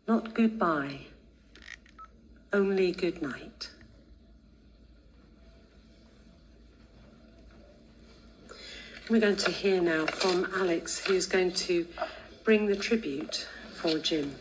Not goodbye, only good night. We're going to hear now from Alex, who's going to bring the tribute for Jim.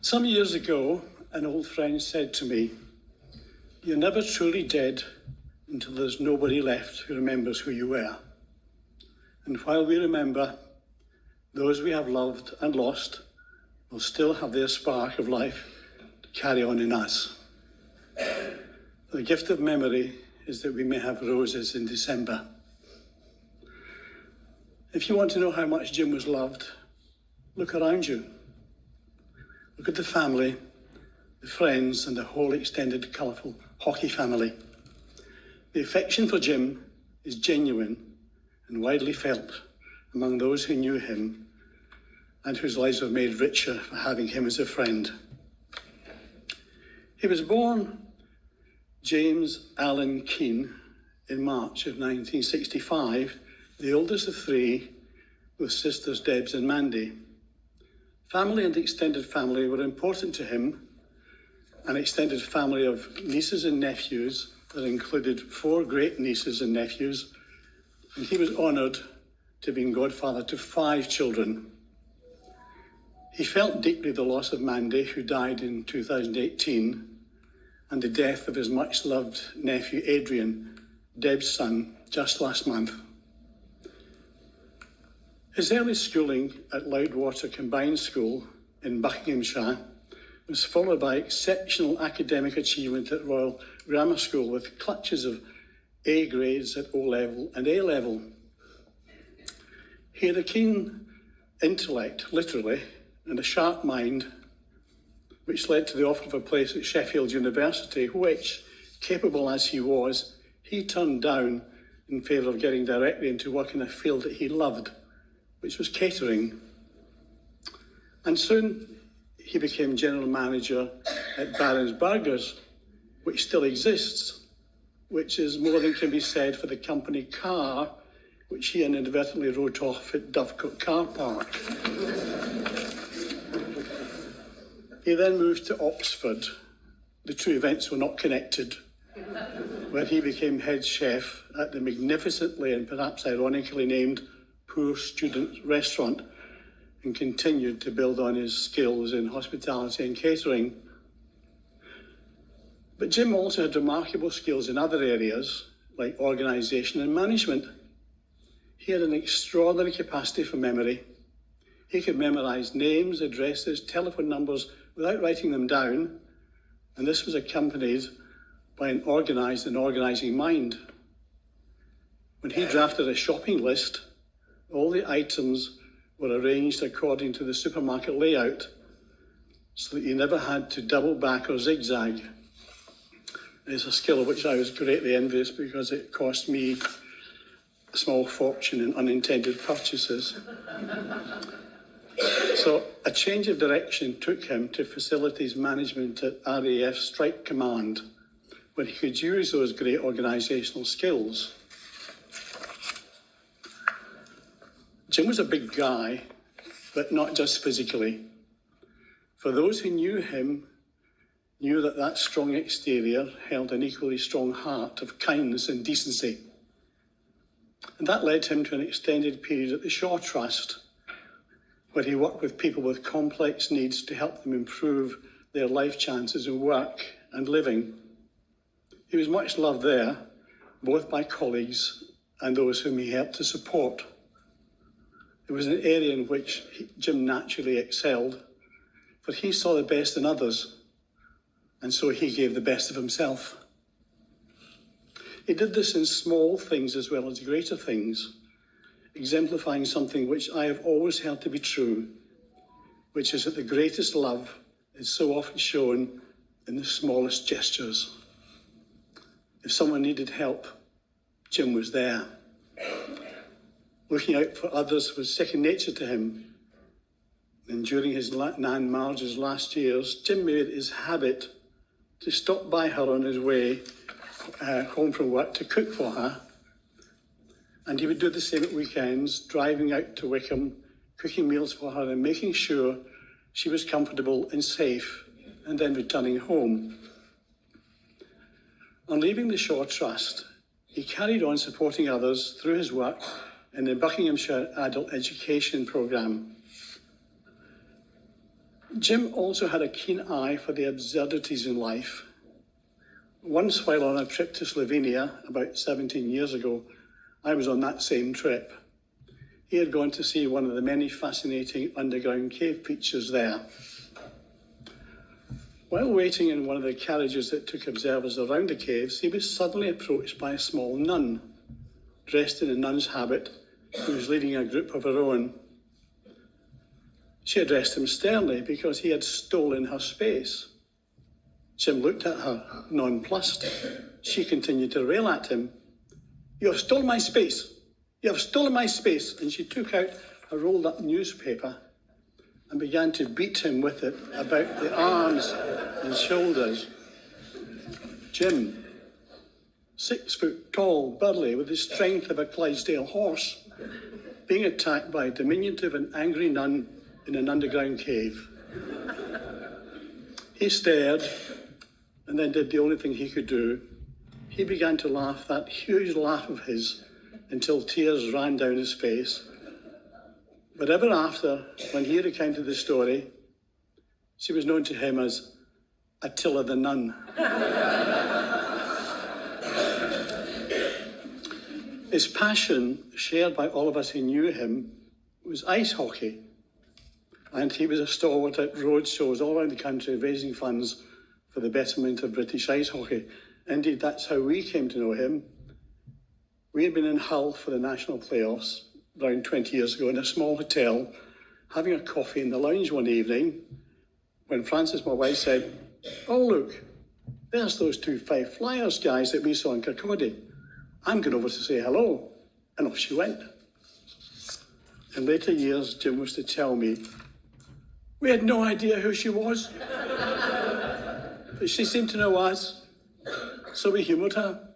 Some years ago, an old friend said to me, "You're never truly dead until there's nobody left who remembers who you were." And while we remember, those we have loved and lost will still have their spark of life to carry on in us. The gift of memory is that we may have roses in December. If you want to know how much Jim was loved, look around you. Look at the family, the friends, and the whole extended, colourful hockey family. The affection for Jim is genuine and widely felt among those who knew him and whose lives were made richer for having him as a friend. He was born James Allen Keane in March of 1965, the oldest of three, with sisters Debs and Mandy. Family and extended family were important to him, an extended family of nieces and nephews that included 4 great nieces and nephews, and he was honoured to have been godfather to 5 children. He felt deeply the loss of Mandy, who died in 2018, and the death of his much-loved nephew Adrian, Deb's son, just last month. His early schooling at Loudwater Combined School in Buckinghamshire was followed by exceptional academic achievement at Royal Grammar School, with clutches of A grades at O-level and A-level. He had a keen intellect, literally, and a sharp mind, which led to the offer of a place at Sheffield University, which, capable as he was, he turned down in favour of getting directly into work in a field that he loved, which was catering. And soon he became general manager at Baron's Burgers, which still exists, which is more than can be said for the company car, which he inadvertently wrote off at Dovecote Car Park. He then moved to Oxford. The two events were not connected, where he became head chef at the magnificently and perhaps ironically named Poor Student Restaurant, and continued to build on his skills in hospitality and catering. But Jim also had remarkable skills in other areas, like organisation and management. He had an extraordinary capacity for memory. He could memorise names, addresses, telephone numbers without writing them down, and this was accompanied by an organised and organising mind. When he drafted a shopping list, all the items were arranged according to the supermarket layout, so that you never had to double back or zigzag. It's a skill of which I was greatly envious, because it cost me a small fortune in unintended purchases. So a change of direction took him to facilities management at RAF Strike Command, where he could use those great organisational skills. Jim was a big guy, but not just physically. For those who knew him, knew that that strong exterior held an equally strong heart of kindness and decency. And that led him to an extended period at the Shaw Trust, where he worked with people with complex needs to help them improve their life chances in work and living. He was much loved there, both by colleagues and those whom he helped to support. It was an area in which Jim naturally excelled, for he saw the best in others, and so he gave the best of himself. He did this in small things as well as greater things, exemplifying something which I have always held to be true, which is that the greatest love is so often shown in the smallest gestures. If someone needed help, Jim was there. Looking out for others was second nature to him. And during his Nan Marge's last years, Jim made it his habit to stop by her on his way home from work to cook for her. And he would do the same at weekends, driving out to Wickham, cooking meals for her and making sure she was comfortable and safe, and then returning home. On leaving the Shaw Trust, he carried on supporting others through his work in the Buckinghamshire Adult Education Programme. Jim also had a keen eye for the absurdities in life. Once, while on a trip to Slovenia about 17 years ago, I was on that same trip. He had gone to see one of the many fascinating underground cave features there. While waiting in one of the carriages that took observers around the caves, he was suddenly approached by a small nun, dressed in a nun's habit, who was leading a group of her own. She addressed him sternly because he had stolen her space. Jim looked at her, nonplussed. She continued to rail at him. "You have stolen my space! You have stolen my space!" And she took out a rolled up newspaper and began to beat him with it about the arms and shoulders. Jim, 6 foot tall, burly, with the strength of a Clydesdale horse, being attacked by a diminutive and angry nun in an underground cave. He stared and then did the only thing he could do. He began to laugh, that huge laugh of his, until tears ran down his face. But ever after, when he recounted the story, she was known to him as Attila the Nun. His passion, shared by all of us who knew him, was ice hockey. And he was a stalwart at road shows all around the country, raising funds for the betterment of British ice hockey. Indeed, that's how we came to know him. We had been in Hull for the national playoffs around 20 years ago in a small hotel, having a coffee in the lounge one evening, when Frances, my wife, said, "Oh, look, there's those 2 Five Flyers guys that we saw in Kirkcaldy. I'm going over to say hello." And off she went. In later years, Jim was to tell me, "We had no idea who she was, but she seemed to know us, so we humoured her."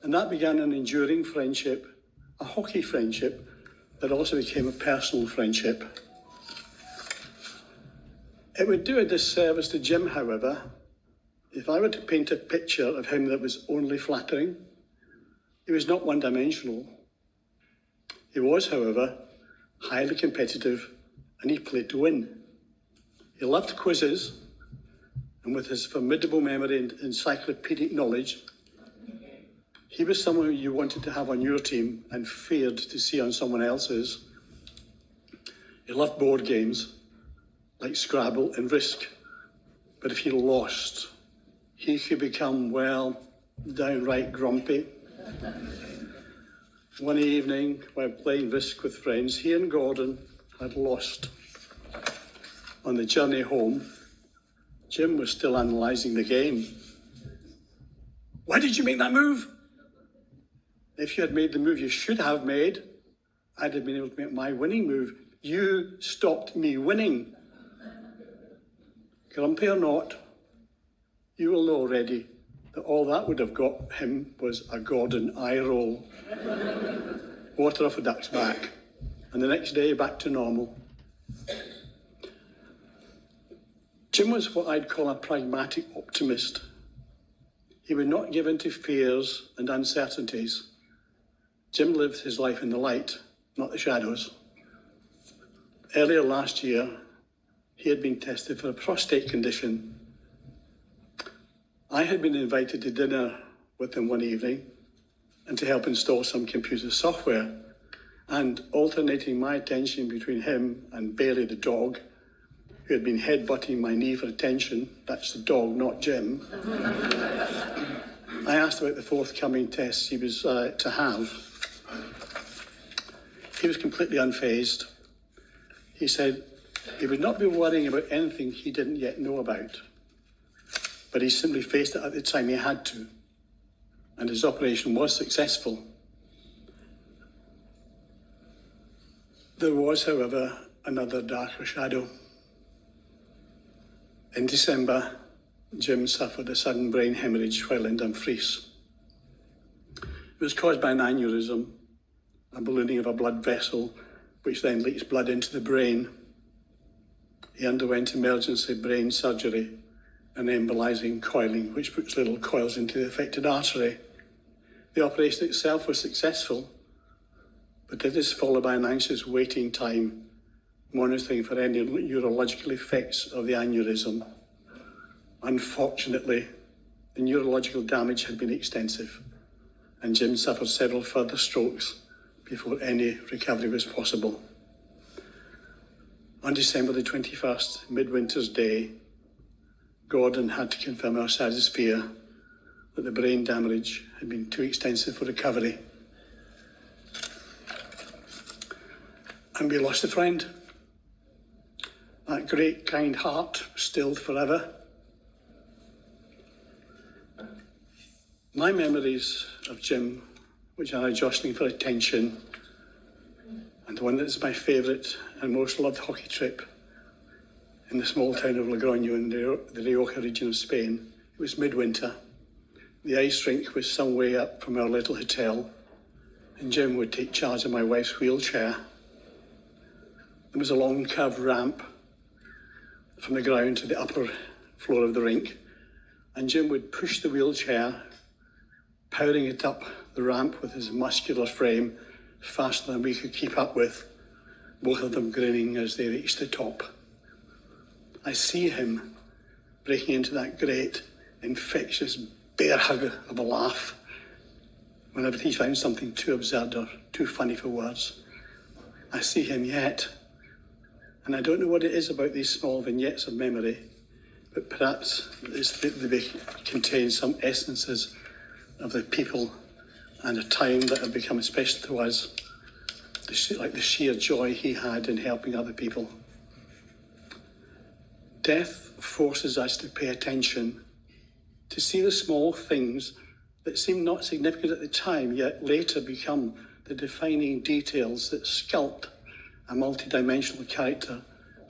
And that began an enduring friendship, a hockey friendship that also became a personal friendship. It would do a disservice to Jim, however, if I were to paint a picture of him that was only flattering. He was not one-dimensional. He was, however, highly competitive, and he played to win. He loved quizzes, and with his formidable memory and encyclopedic knowledge, he was someone you wanted to have on your team and feared to see on someone else's. He loved board games like Scrabble and Risk, but if he lost, he could become, well, downright grumpy. One evening, while playing Risk with friends, he and Gordon had lost. On the journey home, Jim was still analysing the game. "Why did you make that move? If you had made the move you should have made, I'd have been able to make my winning move. You stopped me winning." Grumpy or not, you will know already that all that would have got him was a Gordon eye roll. Water off a duck's back, and the next day back to normal. Jim was what I'd call a pragmatic optimist. He would not give in to fears and uncertainties. Jim lived his life in the light, not the shadows. Earlier last year, he had been tested for a prostate condition. I had been invited to dinner with him one evening and to help install some computer software, and alternating my attention between him and Bailey the dog, who had been headbutting my knee for attention. That's the dog, not Jim. I asked about the forthcoming tests he was to have. He was completely unfazed. He said he would not be worrying about anything he didn't yet know about, but he simply faced it at the time he had to, and his operation was successful. There was, however, another darker shadow. In December, Jim suffered a sudden brain hemorrhage while in Dumfries. It was caused by an aneurysm, a ballooning of a blood vessel, which then leaks blood into the brain. He underwent emergency brain surgery and embolizing coiling, which puts little coils into the affected artery. The operation itself was successful, but it is followed by an anxious waiting time, monitoring for any neurological effects of the aneurysm. Unfortunately, the neurological damage had been extensive, and Jim suffered several further strokes before any recovery was possible. On December the 21st, Midwinter's Day, Gordon had to confirm our saddest fear that the brain damage had been too extensive for recovery. And we lost a friend. That great, kind heart stilled forever. My memories of Jim, which are jostling for attention, and the one that's my favourite and most loved hockey trip in the small town of Logroño in the Rioja region of Spain. It was midwinter. The ice rink was some way up from our little hotel, and Jim would take charge of my wife's wheelchair. There was a long curved ramp from the ground to the upper floor of the rink, and Jim would push the wheelchair, powering it up the ramp with his muscular frame faster than we could keep up with, both of them grinning as they reached the top. I see him breaking into that great, infectious bear hug of a laugh whenever he found something too absurd or too funny for words. I see him yet, and I don't know what it is about these small vignettes of memory, but perhaps they contain some essences of the people and a time that have become special to us, like the sheer joy he had in helping other people. Death forces us to pay attention, to see the small things that seem not significant at the time, yet later become the defining details that sculpt a multidimensional character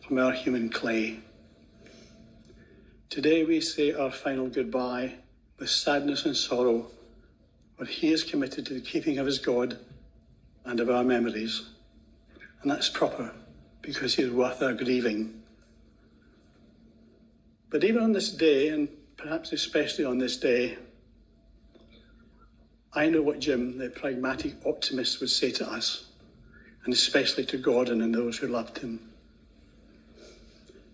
from our human clay. Today we say our final goodbye with sadness and sorrow, but he is committed to the keeping of his God and of our memories. And that's proper, because he is worth our grieving. But even on this day, and perhaps especially on this day, I know what Jim, the pragmatic optimist, would say to us, and especially to Gordon and those who loved him.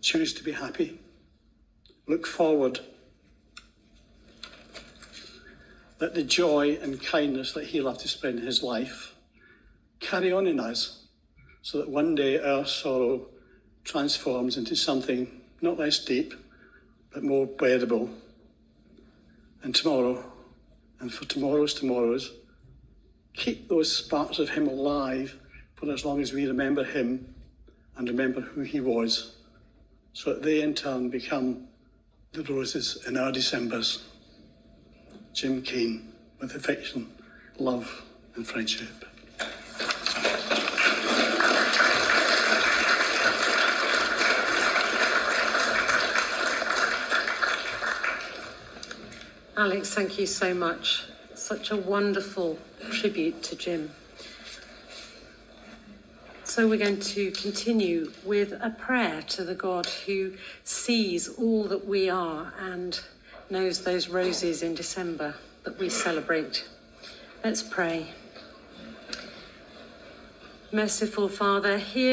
Choose to be happy. Look forward. Let the joy and kindness that he loved to spread in his life carry on in us, so that one day our sorrow transforms into something not less deep, but more bearable. And tomorrow, and for tomorrows, keep those sparks of him alive for as long as we remember him and remember who he was, so that they in turn become the roses in our Decembers. Jim Kane, with affection, love and friendship. Alex, thank you so much. Such a wonderful tribute to Jim. So we're going to continue with a prayer to the God who sees all that we are and knows those roses in December that we celebrate. Let's pray. Merciful Father, hear